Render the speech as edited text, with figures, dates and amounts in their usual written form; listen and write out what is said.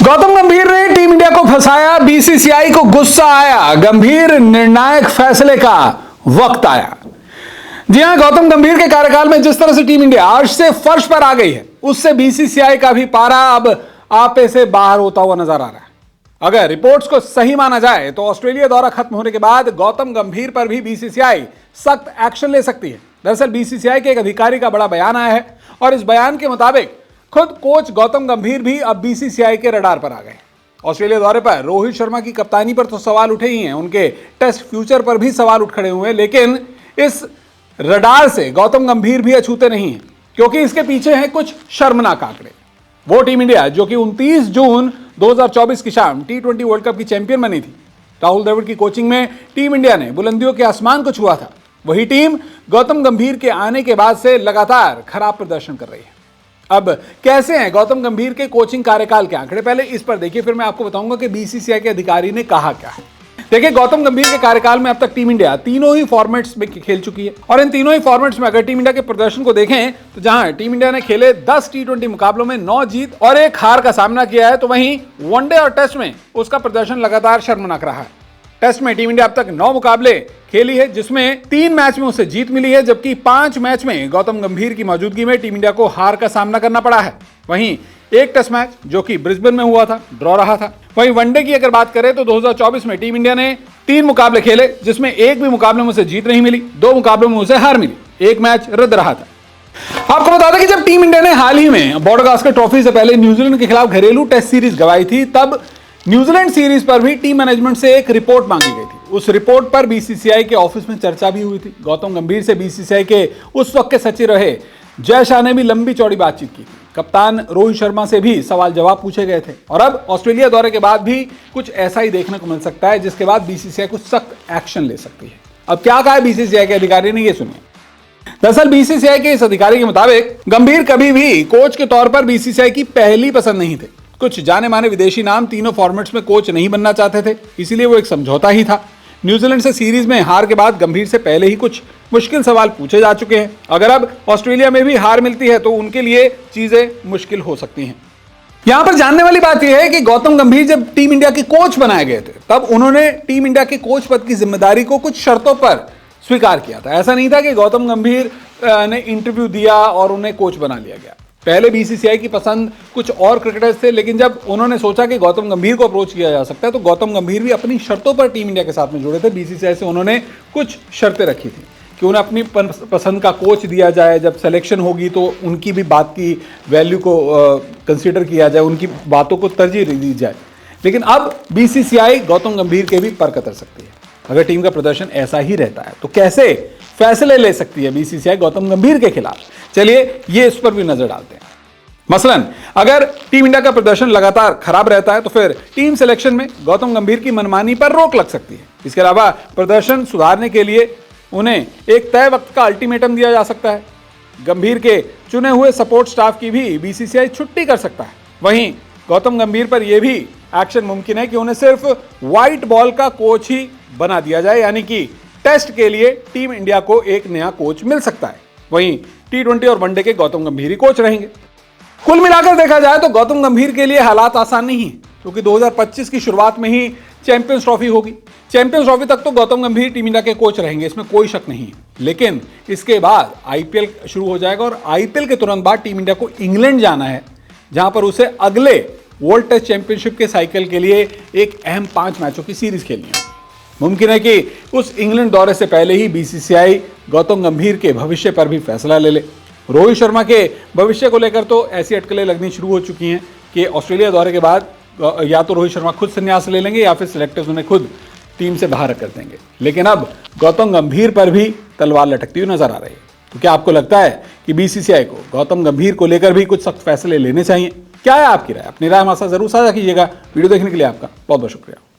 गौतम गंभीर ने team India को फंसाया, बीसीसीआई को गुस्सा आया, गंभीर निर्णायक फैसले का वक्त आया। जी हां, गौतम गंभीर के कार्यकाल में जिस तरह से टीम इंडिया अर्श से फर्श पर आ गई है, उससे बीसीसीआई का भी पारा अब आपे से बाहर होता हुआ नजर आ रहा है। अगर रिपोर्ट्स को सही माना जाए तो ऑस्ट्रेलिया दौरा खत्म होने के बाद गौतम गंभीर पर भी बीसीसीआई सख्त एक्शन ले सकती है। दरअसल बीसीसीआई के एक अधिकारी का बड़ा बयान आया है और इस बयान के मुताबिक खुद कोच गौतम गंभीर भी अब बीसीसीआई के रडार पर आ गए। ऑस्ट्रेलिया दौरे पर रोहित शर्मा की कप्तानी पर तो सवाल उठे ही हैं, उनके टेस्ट फ्यूचर पर भी सवाल उठ खड़े हुए हैं, लेकिन इस रडार से गौतम गंभीर भी अछूते नहीं हैं, क्योंकि इसके पीछे हैं कुछ शर्मनाक आंकड़े। वो टीम इंडिया जो कि 29 जून 2024 की शाम T20 वर्ल्ड कप की चैंपियन बनी थी, राहुल द्रविड़ की कोचिंग में टीम इंडिया ने बुलंदियों के आसमान को छुआ था, वही टीम गौतम गंभीर के आने के बाद से लगातार खराब प्रदर्शन कर रही है। अब कैसे हैं गौतम गंभीर के कोचिंग कार्यकाल के आंकड़े, पहले इस पर देखिए, फिर मैं आपको बताऊंगा कि बीसीसीआई के अधिकारी ने कहा क्या है। देखिए, गौतम गंभीर के कार्यकाल में अब तक टीम इंडिया तीनों ही फॉर्मेट्स में खेल चुकी है और इन तीनों ही फॉर्मेट्स में अगर टीम इंडिया के प्रदर्शन को देखें तो जहां टीम इंडिया ने खेले 10 T20 मुकाबलों में 9 जीत और 1 हार का सामना किया है, तो वहीं वनडे और टेस्ट में उसका प्रदर्शन लगातार शर्मनाक रहा है। टेस्ट में टीम इंडिया अब तक 9 मुकाबले खेली है, जिसमें 3 मैच में उसे जीत मिली है, जबकि 5 मैच में गौतम गंभीर की मौजूदगी में टीम इंडिया को हार का सामना करना पड़ा है। वहीं एक टेस्ट मैच जो कि ब्रिस्बेन में हुआ था, ड्रॉ रहा था। वहीं वनडे की अगर बात करें तो 2024 में टीम इंडिया ने 3 मुकाबले खेले, जिसमें एक भी मुकाबले में उसे जीत नहीं मिली, 2 मुकाबलों में उसे हार मिली, 1 मैच रद्द रहा था। आपको बता दें कि जब टीम इंडिया ने हाल ही में बॉर्डर ट्रॉफी से पहले न्यूजीलैंड के खिलाफ घरेलू टेस्ट सीरीज गंवाई थी, तब न्यूजीलैंड सीरीज पर भी टीम मैनेजमेंट से एक रिपोर्ट मांगी गई थी। उस रिपोर्ट पर बीसीसीआई के ऑफिस में चर्चा भी हुई थी। गौतम गंभीर से बीसीसीआई के उस वक्त के सचिव रहे जय शाह ने भी लंबी चौड़ी बातचीत की थी। कप्तान रोहित शर्मा से भी सवाल जवाब पूछे गए थे और अब ऑस्ट्रेलिया दौरे के बाद भी कुछ ऐसा ही देखने को मिल सकता है, जिसके बाद बीसीसीआई कुछ सख्त एक्शन ले सकती है। अब क्या कहा है बीसीसीआई के अधिकारी ने, ये सुनिए। दरअसल बीसीसीआई के इस अधिकारी के मुताबिक गंभीर कभी भी कोच के तौर पर बीसीसीआई की पहली पसंद नहीं थे। कुछ जाने माने विदेशी नाम तीनों फॉर्मेट्स में कोच नहीं बनना चाहते थे, इसीलिए वो एक समझौता ही था। न्यूजीलैंड से सीरीज में हार के बाद गंभीर से पहले ही कुछ मुश्किल सवाल पूछे जा चुके हैं। अगर अब ऑस्ट्रेलिया में भी हार मिलती है तो उनके लिए चीजें मुश्किल हो सकती हैं। यहां पर जानने वाली बात यह है कि गौतम गंभीर जब टीम इंडिया के कोच बनाए गए थे, तब उन्होंने टीम इंडिया के कोच पद की जिम्मेदारी को कुछ शर्तों पर स्वीकार किया था। ऐसा नहीं था कि गौतम गंभीर ने इंटरव्यू दिया और उन्हें कोच बना लिया गया। पहले बीसीसीआई की पसंद कुछ और क्रिकेटर्स थे, लेकिन जब उन्होंने सोचा कि गौतम गंभीर को अप्रोच किया जा सकता है, तो गौतम गंभीर भी अपनी शर्तों पर टीम इंडिया के साथ में जुड़े थे। बीसीसीआई से उन्होंने कुछ शर्तें रखी थी कि उन्हें अपनी पसंद का कोच दिया जाए, जब सिलेक्शन होगी तो उनकी भी बात की वैल्यू को कंसीडर किया जाए, उनकी बातों को तरजीह दी जाए। लेकिन अब बीसीसीआई गौतम गंभीर के भी पर कतर सकती है। अगर टीम का प्रदर्शन ऐसा ही रहता है तो कैसे फैसले ले सकती है बीसीसीआई गौतम गंभीर के खिलाफ, चलिए ये इस पर भी नजर डालते हैं। मसलन अगर टीम इंडिया का प्रदर्शन लगातार खराब रहता है तो फिर टीम सिलेक्शन में गौतम गंभीर की मनमानी पर रोक लग सकती है। इसके अलावा प्रदर्शन सुधारने के लिए उन्हें एक तय वक्त का अल्टीमेटम दिया जा सकता है। गंभीर के चुने हुए सपोर्ट स्टाफ की भी बीसीसीआई छुट्टी कर सकता है। वहीं गौतम गंभीर पर यह भी एक्शन मुमकिन है कि उन्हें सिर्फ व्हाइट बॉल का कोच ही बना दिया जाए, यानी कि टेस्ट के लिए टीम इंडिया को एक नया कोच मिल सकता है। वहीं T20 और वनडे के गौतम गंभीर ही कोच रहेंगे। कुल मिलाकर देखा जाए तो गौतम गंभीर के लिए हालात आसान नहीं है, क्योंकि 2025 की शुरुआत में ही चैंपियंस ट्रॉफी होगी। चैंपियंस ट्रॉफी तक तो गौतम गंभीर टीम इंडिया के कोच रहेंगे, इसमें कोई शक नहीं है। लेकिन इसके बाद आईपीएल शुरू हो जाएगा और आईपीएल के तुरंत बाद टीम इंडिया को इंग्लैंड जाना है, जहां पर उसे अगले वर्ल्ड टेस्ट चैंपियनशिप के साइकिल के लिए एक अहम 5 मैचों की सीरीज खेलनी है। मुमकिन है कि उस इंग्लैंड दौरे से पहले ही बीसीसीआई गौतम गंभीर के भविष्य पर भी फैसला ले ले। रोहित शर्मा के भविष्य को लेकर तो ऐसी अटकलें लगनी शुरू हो चुकी हैं कि ऑस्ट्रेलिया दौरे के बाद या तो रोहित शर्मा खुद संन्यास ले लेंगे या फिर सिलेक्टर्स उन्हें खुद टीम से बाहर कर देंगे। लेकिन अब गौतम गंभीर पर भी तलवार लटकती हुई नजर आ रही है। तो क्या आपको लगता है कि बीसीसीआई को गौतम गंभीर को लेकर भी कुछ सख्त फैसले लेने चाहिए? क्या है आपकी राय? अपनी राय हमारे साथ जरूर साझा कीजिएगा। वीडियो देखने के लिए आपका बहुत बहुत शुक्रिया।